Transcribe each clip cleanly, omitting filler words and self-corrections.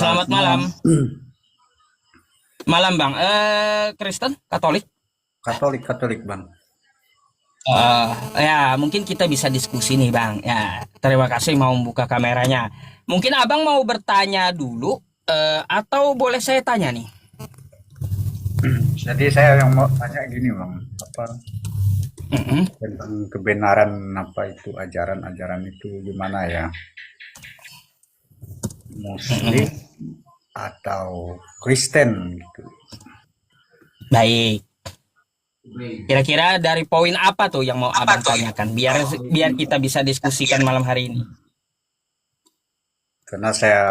Selamat Selamat malam. malam. Malam Bang. Kristen, Katolik? Katolik, Katolik, Bang. Eh, ya, mungkin kita bisa diskusi nih Bang. Ya, terima kasih mau membuka kameranya. Mungkin Abang mau bertanya dulu, atau boleh saya tanya nih? Jadi saya yang mau tanya gini, Bang. Apa Mm-mm, tentang kebenaran apa itu ajaran-ajaran itu gimana ya? Muslim mm-mm. atau Kristen gitu. Baik. Kira-kira dari poin apa tuh yang mau Abang tanyakan? Biar biar kita bisa diskusikan malam hari ini. Karena saya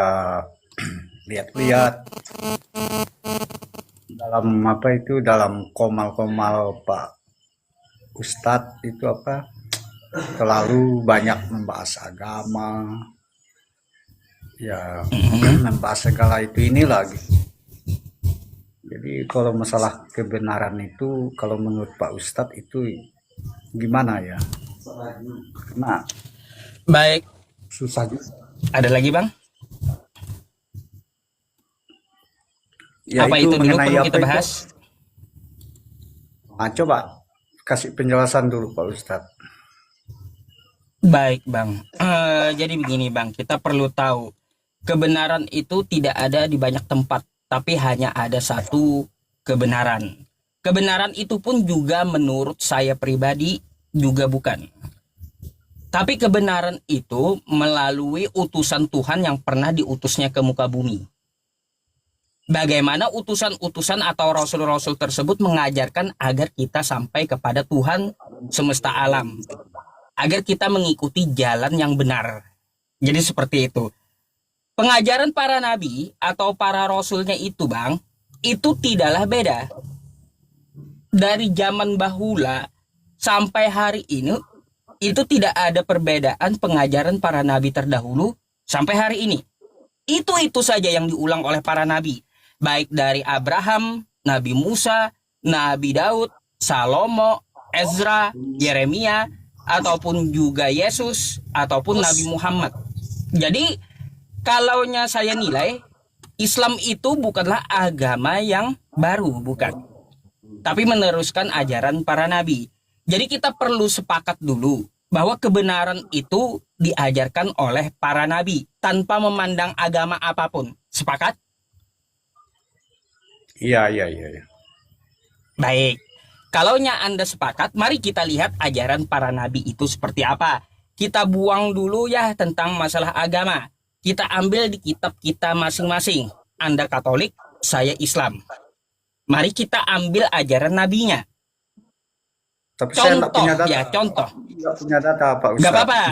lihat-lihat dalam apa itu dalam komal-komal Pak Ustadz itu apa terlalu banyak membahas agama, ya Mm-mm. membahas segala itu inilah gitu. Jadi kalau masalah kebenaran itu, kalau menurut Pak Ustadz itu gimana ya? Karena Baik. susah juga. Ada lagi Bang? Ya Apa itu itu dulu mengenai perlu apa kita itu? bahas? Nah, coba kasih penjelasan dulu Pak Ustadz. Baik, Bang. Jadi begini, Bang. Kita perlu tahu kebenaran itu tidak ada di banyak tempat, tapi hanya ada satu kebenaran. Kebenaran itu pun juga menurut saya pribadi juga bukan. Tapi kebenaran itu melalui utusan Tuhan yang pernah diutusnya ke muka bumi. Bagaimana utusan-utusan atau rasul-rasul tersebut mengajarkan agar kita sampai kepada Tuhan semesta alam, agar kita mengikuti jalan yang benar. Jadi seperti itu. Pengajaran para nabi atau para rasulnya itu Bang, itu tidaklah beda. Dari zaman bahula sampai hari ini, itu tidak ada perbedaan pengajaran para nabi terdahulu sampai hari ini. Itu saja yang diulang oleh para nabi. Baik dari Abraham, Nabi Musa, Nabi Daud, Salomo, Ezra, Yeremia, ataupun juga Yesus, ataupun Nabi Muhammad. Jadi, kalaunya saya nilai, Islam itu bukanlah agama yang baru, bukan. Tapi meneruskan ajaran para nabi. Jadi kita perlu sepakat dulu bahwa kebenaran itu diajarkan oleh para nabi tanpa memandang agama apapun. Sepakat? Iya, iya, iya, iya. Baik. Kalaunya Anda sepakat, mari kita lihat ajaran para nabi itu seperti apa. Kita buang dulu ya tentang masalah agama. Kita ambil di kitab kita masing-masing. Anda Katolik, saya Islam. Mari kita ambil ajaran nabinya. Tapi saya nggak Contoh punya data. ya, contoh. Nggak punya data Pak Gak Ustadz. apa-apa,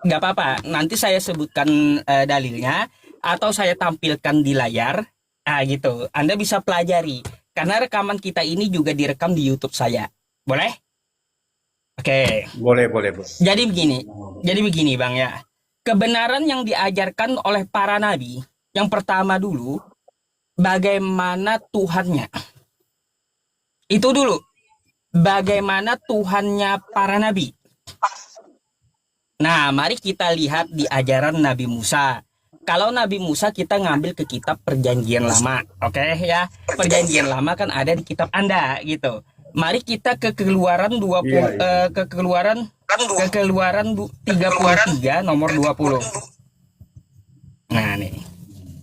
gak apa-apa. Nanti saya sebutkan dalilnya atau saya tampilkan di layar. Ah gitu. Anda bisa pelajari. Karena rekaman kita ini juga direkam di YouTube saya. Boleh? Oke. Boleh, boleh, boleh. Jadi begini. Jadi begini Bang ya. Kebenaran yang diajarkan oleh para nabi, yang pertama dulu, bagaimana Tuhannya. Itu dulu. Bagaimana Tuhannya para nabi. Nah, mari kita lihat di ajaran Nabi Musa. Kalau Nabi Musa kita ngambil ke kitab Perjanjian Lama, oke ya. Perjanjian Lama kan ada di kitab Anda gitu. Mari kita ke Keluaran 20 Iya, iya. ke Keluaran 33 nomor 20. Nah, nih.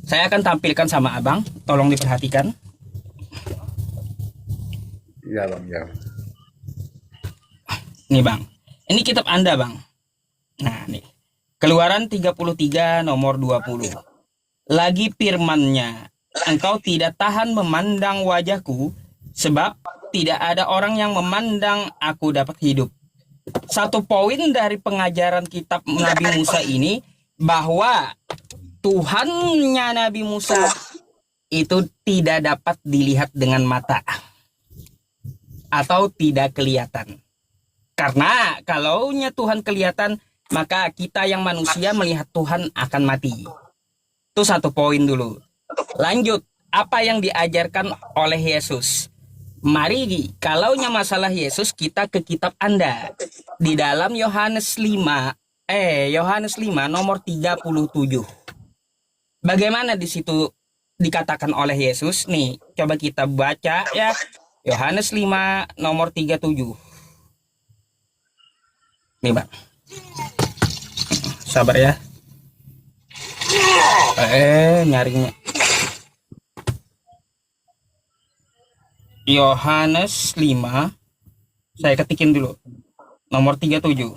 Saya akan tampilkan sama Abang, tolong diperhatikan. Iya, Bang, ya. Nih, Bang. Ini kitab Anda, Bang. Nah, nih. Keluaran 33 nomor 20. Lagi firman-Nya, engkau tidak tahan memandang wajahku, sebab tidak ada orang yang memandang aku dapat hidup. Satu poin dari pengajaran kitab Nabi Musa ini, bahwa Tuhannya Nabi Musa itu tidak dapat dilihat dengan mata atau tidak kelihatan. Karena kalaunya Tuhan kelihatan, maka kita yang manusia melihat Tuhan akan mati. Itu satu poin dulu. Lanjut, apa yang diajarkan oleh Yesus? Mari, kalaunya masalah Yesus, kita ke kitab Anda. Di dalam Yohanes 5 nomor 37. Bagaimana di situ dikatakan oleh Yesus? Nih, coba kita baca ya. Yohanes 5 nomor 37. Nih, Bang. Sabar ya. Nyarinya. Yohanes 5. Saya ketikin dulu. Nomor 37.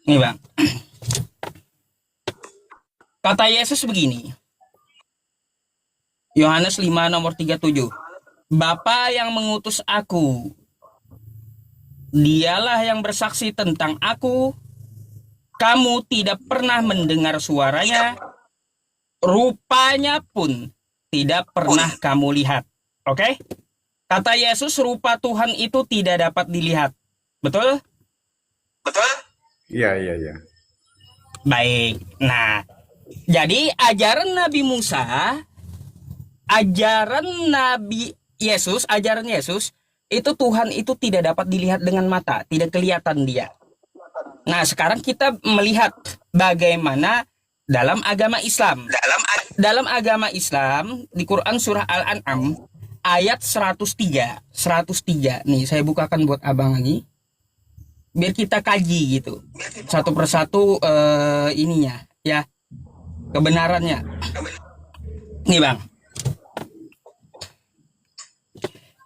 Nih, Bang. Kata Yesus begini. Yohanes 5 nomor 37. Bapa yang mengutus aku, dialah yang bersaksi tentang aku. Kamu tidak pernah mendengar suaranya, rupanya pun tidak pernah kamu lihat. Oke? Kata Yesus, rupa Tuhan itu tidak dapat dilihat. Betul? Betul? Iya, iya, iya. Baik. Nah, jadi ajaran Nabi Musa, ajaran Nabi Yesus, ajaran Yesus, itu Tuhan itu tidak dapat dilihat dengan mata, tidak kelihatan dia. Nah, sekarang kita melihat bagaimana dalam agama Islam. Dalam agama Islam, di Quran surah Al-An'am, ayat 103. 103. Nih, saya bukakan buat abang lagi. Biar kita kaji gitu. Satu persatu ininya, ya. Kebenarannya. Nih, Bang.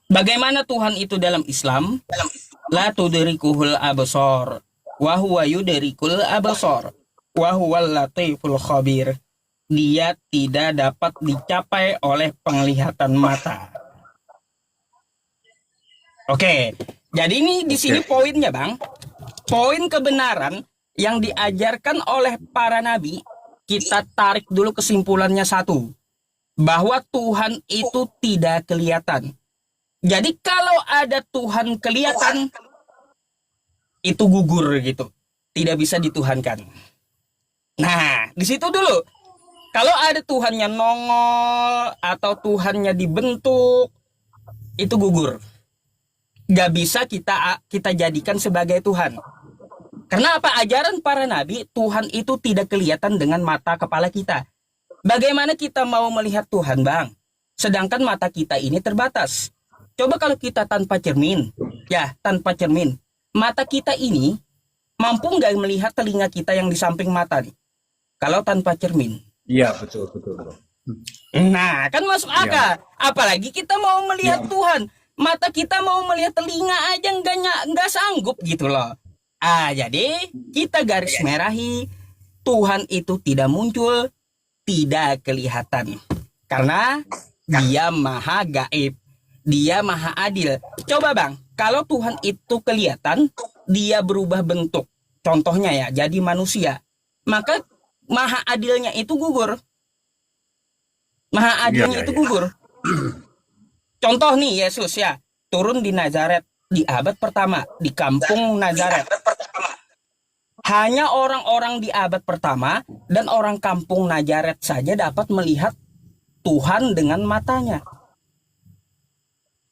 Bagaimana Tuhan itu dalam Islam? La tudrikuhul absar wa huwa yudrikul absar wa huwal latiful khabir. Dia tidak dapat dicapai oleh penglihatan mata. Oke. Jadi ini di sini poinnya, Bang. Poin kebenaran yang diajarkan oleh para nabi, kita tarik dulu kesimpulannya satu. Bahwa Tuhan itu tidak kelihatan. Jadi kalau ada Tuhan kelihatan, itu gugur gitu. Tidak bisa dituhankan. Nah, di situ dulu. Kalau ada Tuhannya nongol atau Tuhannya dibentuk, itu gugur. Gak bisa kita jadikan sebagai Tuhan. Karena apa? Ajaran para nabi, Tuhan itu tidak kelihatan dengan mata kepala kita. Bagaimana kita mau melihat Tuhan, Bang? Sedangkan mata kita ini terbatas. Coba kalau kita tanpa cermin, ya tanpa cermin, mata kita ini mampu nggak melihat telinga kita yang di samping mata nih? Kalau tanpa cermin. Iya, betul, betul, bro. Nah, kan masuk akal. Apalagi kita mau melihat Tuhan, mata kita mau melihat telinga aja nggak sanggup gitu loh. Jadi kita garis merahi Tuhan itu tidak muncul, tidak kelihatan, karena Dia maha gaib. Dia maha adil. Coba, Bang, kalau Tuhan itu kelihatan, dia berubah bentuk. Contohnya ya, jadi manusia. Maka maha adilnya itu gugur. Maha adilnya itu gugur. Contoh nih, Yesus ya, turun di Nazaret di abad pertama, di kampung Nazaret. Hanya orang-orang di abad pertama dan orang kampung Nazaret saja dapat melihat Tuhan dengan matanya.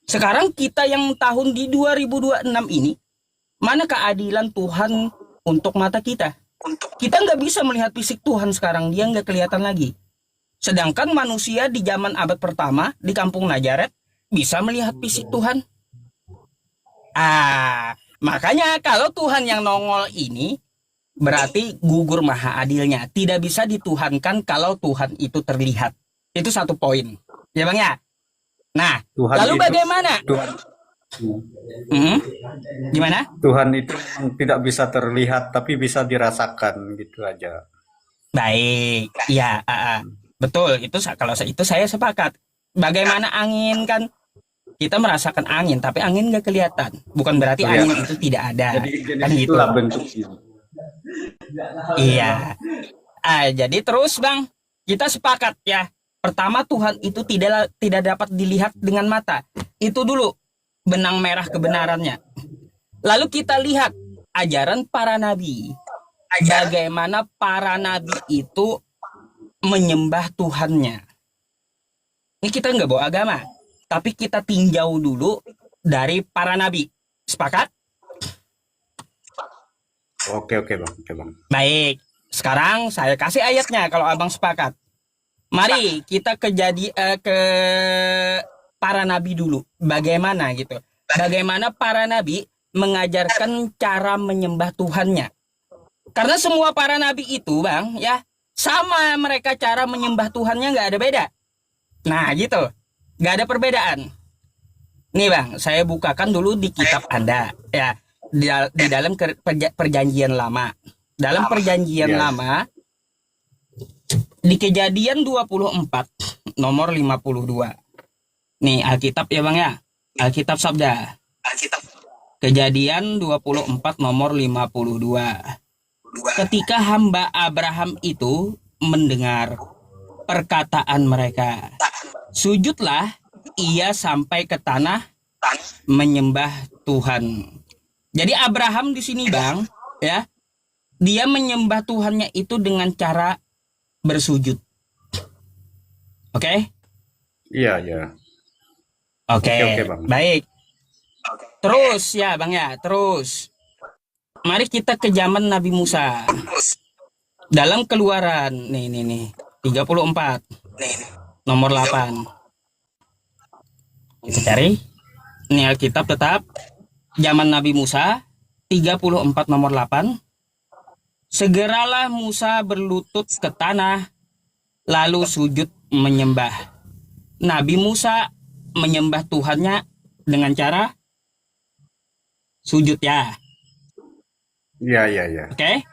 Sekarang kita yang tahun di 2026 ini, mana keadilan Tuhan untuk mata kita? Kita nggak bisa melihat fisik Tuhan sekarang, dia nggak kelihatan lagi. Sedangkan manusia di zaman abad pertama di kampung Nazaret bisa melihat fisik Tuhan. Makanya kalau Tuhan yang nongol ini berarti gugur maha adilnya. Tidak bisa dituhankan kalau Tuhan itu terlihat. Itu satu poin. Ya, Bang ya? Nah, Tuhan lalu itu, bagaimana? Gimana? Tuhan itu tidak bisa terlihat, tapi bisa dirasakan gitu aja. Baik, ya, betul. Itu kalau itu saya sepakat. Bagaimana angin kan? Kita merasakan angin, tapi angin nggak kelihatan. Bukan berarti angin itu tidak ada. Jadi Kan gitu. itulah bentuknya. Iya. Jadi terus, Bang, kita sepakat ya. Pertama, Tuhan itu tidak dapat dilihat dengan mata. Itu dulu benang merah kebenarannya. Lalu kita lihat ajaran para nabi. Bagaimana para nabi itu menyembah Tuhannya. Ini kita nggak bawa agama, tapi kita tinjau dulu dari para nabi. Sepakat? Oke, Bang. Baik. Sekarang saya kasih ayatnya kalau abang sepakat. Mari kita ke para nabi dulu. Bagaimana gitu? Bagaimana para nabi mengajarkan cara menyembah Tuhannya? Karena semua para nabi itu, bang, ya sama mereka cara menyembah Tuhannya nggak ada beda. Nah, gitu, nggak ada perbedaan. Nih, bang, saya bukakan dulu di kitab Anda, ya, di dalam perjanjian lama. Dalam perjanjian Ya. lama, di Kejadian 24 nomor 52. Nih Alkitab ya bang ya. Alkitab Sabda. Kejadian 24 nomor 52. Ketika hamba Abraham itu mendengar perkataan mereka, sujudlah ia sampai ke tanah menyembah Tuhan. Jadi Abraham di sini bang, ya, dia menyembah Tuhannya itu dengan cara bersujud. Oke? Iya, iya. Oke, Bang. baik. Terus ya bang ya, terus. Mari kita ke zaman Nabi Musa. Dalam Keluaran, nih, 34, nomor 8. Kita cari. Ini Alkitab tetap. Zaman Nabi Musa, 34 nomor 8. Segeralah Musa berlutut ke tanah, lalu sujud menyembah. Nabi Musa menyembah Tuhannya dengan cara sujud ya. Iya, iya, iya. Oke?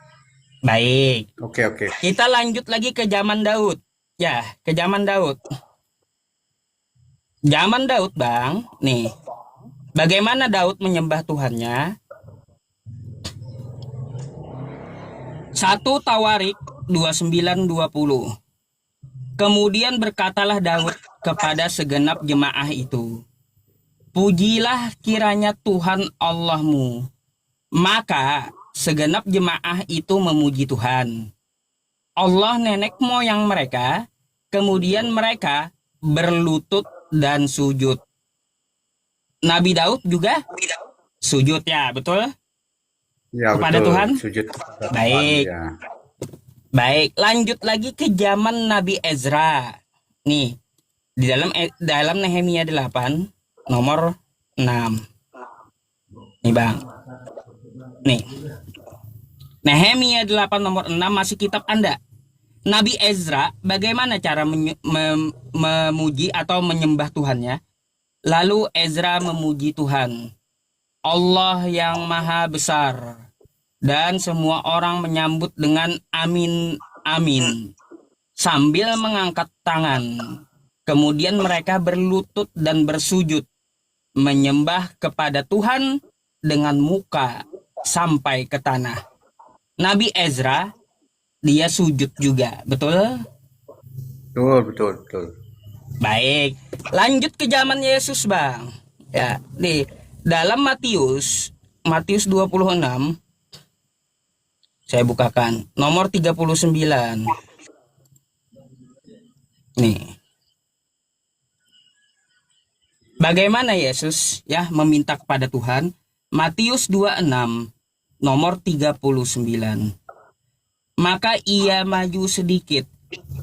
Baik. Oke. Kita lanjut lagi ke zaman Daud. Ya, ke zaman Daud. Zaman Daud, Bang. Nih. Bagaimana Daud menyembah Tuhannya? 1 Tawarik 29-20. Kemudian berkatalah Daud kepada segenap jemaah itu, pujilah kiranya Tuhan Allahmu. Maka segenap jemaah itu memuji Tuhan, Allah nenek moyang mereka. Kemudian mereka berlutut dan sujud. Nabi Daud juga sujud ya, betul? Ya, Kepada betul. Tuhan? Sujud. Baik. Ya. Baik, lanjut lagi ke zaman Nabi Ezra. Nih, di dalam Nehemia 8 nomor 6. Nih, Bang. Nih. Nehemia 8 nomor 6 masih kitab Anda. Nabi Ezra bagaimana cara memuji atau menyembah Tuhannya? Lalu Ezra memuji Tuhan, Allah yang maha besar, dan semua orang menyambut dengan amin, amin, sambil mengangkat tangan. Kemudian mereka berlutut dan bersujud, menyembah kepada Tuhan dengan muka sampai ke tanah. Nabi Ezra, dia sujud juga, betul? Betul. Baik, lanjut ke zaman Yesus, Bang. Ya, di dalam Matius 26, saya bukakan nomor 39. Nih. Bagaimana Yesus ya meminta kepada Tuhan? Matius 26 nomor 39. Maka ia maju sedikit,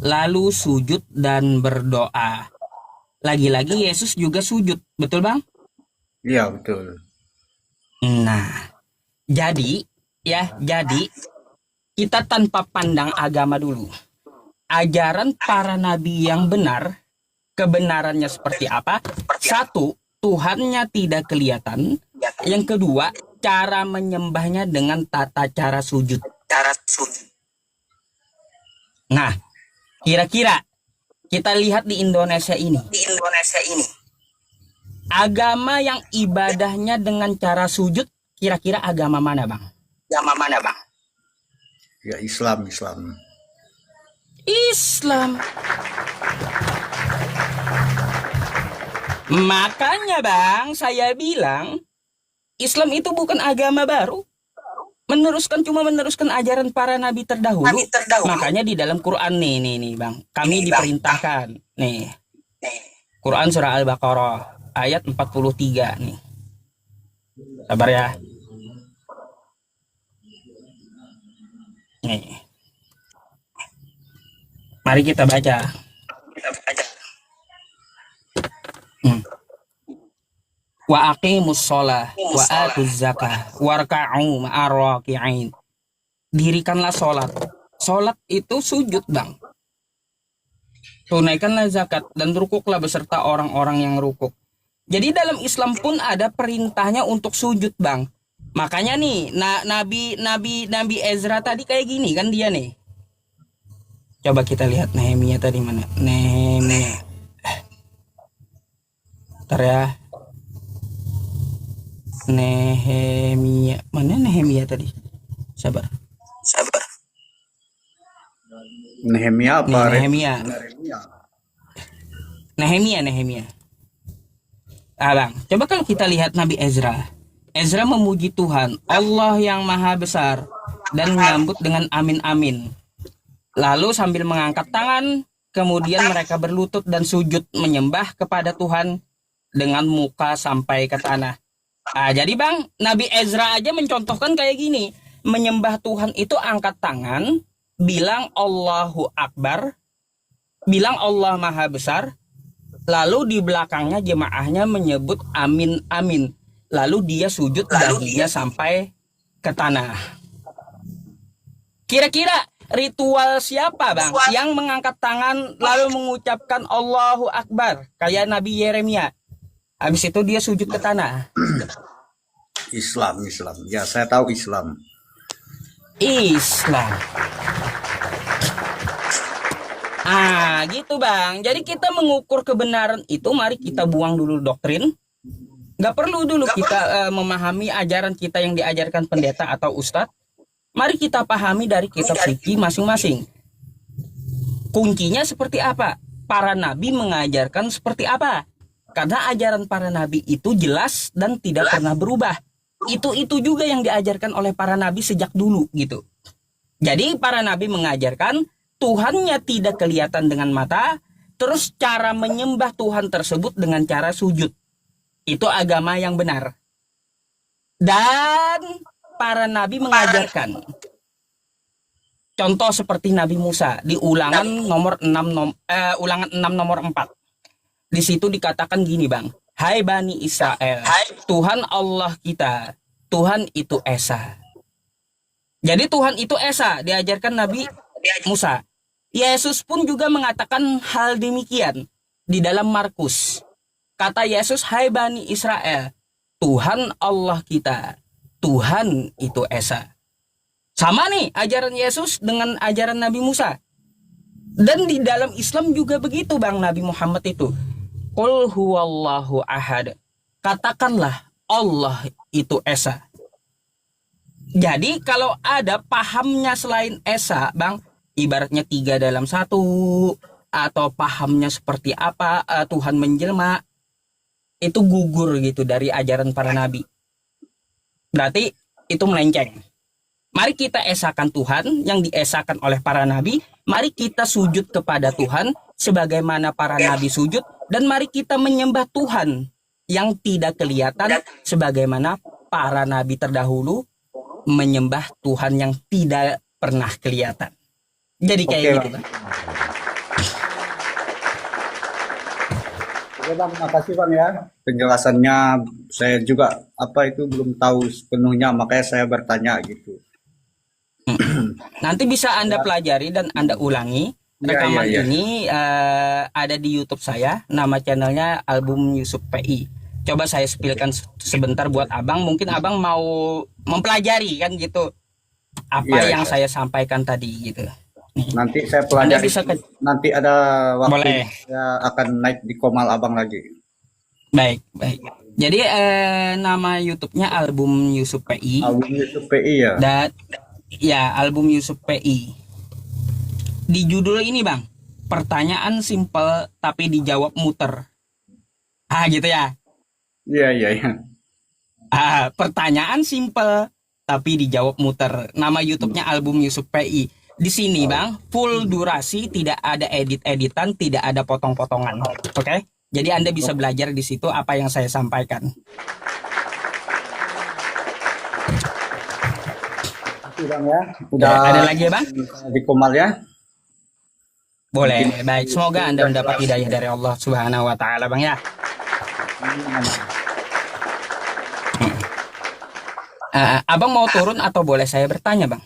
lalu sujud dan berdoa. Lagi-lagi Yesus juga sujud, betul Bang? Iya, betul. Nah, jadi kita tanpa pandang agama dulu. Ajaran para nabi yang benar, kebenarannya seperti apa? 1, Tuhannya tidak kelihatan. Yang kedua, cara menyembahnya dengan tata cara sujud. Nah, kira-kira kita lihat di Indonesia ini. Agama yang ibadahnya dengan cara sujud, kira-kira agama mana, Bang? Ya, Islam. Islam. Makanya, Bang, saya bilang Islam itu bukan agama baru. Cuma meneruskan ajaran para nabi terdahulu. Makanya di dalam Quran nih Bang, kami diperintahkan nih. Quran surah Al-Baqarah ayat 43 nih. Sabar ya. Nih. Mari kita baca. Hmm. Wa aqimus shalah wa atuz zakah warka'u ma'ar raki'in. Dirikanlah sholat. Sholat itu sujud, Bang. Tunaikanlah zakat dan rukuklah beserta orang-orang yang rukuk. Jadi dalam Islam pun ada perintahnya untuk sujud, Bang. Makanya nih, Nabi Ezra tadi kayak gini kan dia nih. Coba kita lihat Nehemia tadi mana? Nehemia. Bentar ya. Nehemia. Mana Nehemia tadi? Sabar. Nehemia Nih, apa? Nehemia. Bang, coba kalau kita lihat Nabi Ezra. Ezra memuji Tuhan, Allah yang maha besar, dan menyambut dengan amin amin. Lalu sambil mengangkat tangan, kemudian mereka berlutut dan sujud menyembah kepada Tuhan dengan muka sampai ke tanah. Jadi Bang, Nabi Ezra aja mencontohkan kayak gini. Menyembah Tuhan itu angkat tangan, bilang Allahu Akbar, bilang Allah maha besar, lalu di belakangnya jemaahnya menyebut amin amin. Lalu dia sujud dahinya sampai ke tanah. Kira-kira ritual siapa Bang yang mengangkat tangan lalu mengucapkan Allahu Akbar kayak Nabi Yeremia? Habis itu dia sujud ke tanah. Islam. Ya, saya tahu Islam. Gitu Bang. Jadi kita mengukur kebenaran itu, mari kita buang dulu doktrin. Gak perlu dulu kita memahami ajaran kita yang diajarkan pendeta atau ustadz. Mari kita pahami dari kitab suci masing-masing. Kuncinya seperti apa? Para nabi mengajarkan seperti apa? Karena ajaran para nabi itu jelas dan tidak pernah berubah. Itu juga yang diajarkan oleh para nabi sejak dulu gitu. Jadi para nabi mengajarkan Tuhannya tidak kelihatan dengan mata, terus cara menyembah Tuhan tersebut dengan cara sujud. Itu agama yang benar. Dan para nabi mengajarkan. Contoh seperti Nabi Musa di Ulangan nomor 6 nomor 4. Di situ dikatakan gini, Bang. Hai Bani Israel, Tuhan Allah kita, Tuhan itu Esa. Jadi Tuhan itu Esa, diajarkan Nabi Musa. Yesus pun juga mengatakan hal demikian di dalam Markus. Kata Yesus, hai Bani Israel, Tuhan Allah kita, Tuhan itu Esa. Sama nih ajaran Yesus dengan ajaran Nabi Musa. Dan di dalam Islam juga begitu Bang, Nabi Muhammad itu. Qul huwallahu ahad. Katakanlah Allah itu Esa. Jadi kalau ada pahamnya selain Esa, Bang, ibaratnya 3 dalam 1, atau pahamnya seperti apa, Tuhan menjelma, itu gugur gitu dari ajaran para nabi. Berarti itu melenceng. Mari kita esakan Tuhan yang diesakan oleh para nabi. Mari kita sujud kepada Tuhan sebagaimana para nabi sujud. Dan mari kita menyembah Tuhan yang tidak kelihatan sebagaimana para nabi terdahulu menyembah Tuhan yang tidak pernah kelihatan. Jadi kayak gitu Bang. Oke Bang, makasih Bang ya. Penjelasannya saya juga belum tahu sepenuhnya, makanya saya bertanya gitu. Nanti bisa Anda pelajari dan Anda ulangi. Rekaman ini ada di YouTube saya, nama channelnya Album Yusuf PI. Coba saya spilkan sebentar buat Abang, mungkin Abang mau mempelajari kan gitu apa yang saya sampaikan tadi gitu. Nanti saya pelajari. Nanti ada waktu saya akan naik di Komal Abang lagi. Baik. Jadi nama YouTube-nya Album Yusuf PI. Album Yusuf PI ya. Dan ya, Album Yusuf PI. Di judul ini Bang, pertanyaan simpel tapi dijawab muter. Gitu ya. Iya. Pertanyaan simpel tapi dijawab muter. Nama YouTube-nya Album Yusuf PI. Di sini Bang, full durasi, tidak ada edit-editan, tidak ada potong-potongan. Oke? Jadi Anda bisa belajar di situ apa yang saya sampaikan. Bang ya. Udah ada lagi ya Bang? Di Komal ya. Boleh. Baik, semoga Anda mendapat hidayah dari Allah Subhanahu wa taala, Bang ya. Abang mau turun atau boleh saya bertanya, Bang?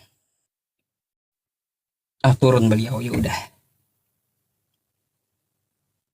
Turun beliau, ya udah.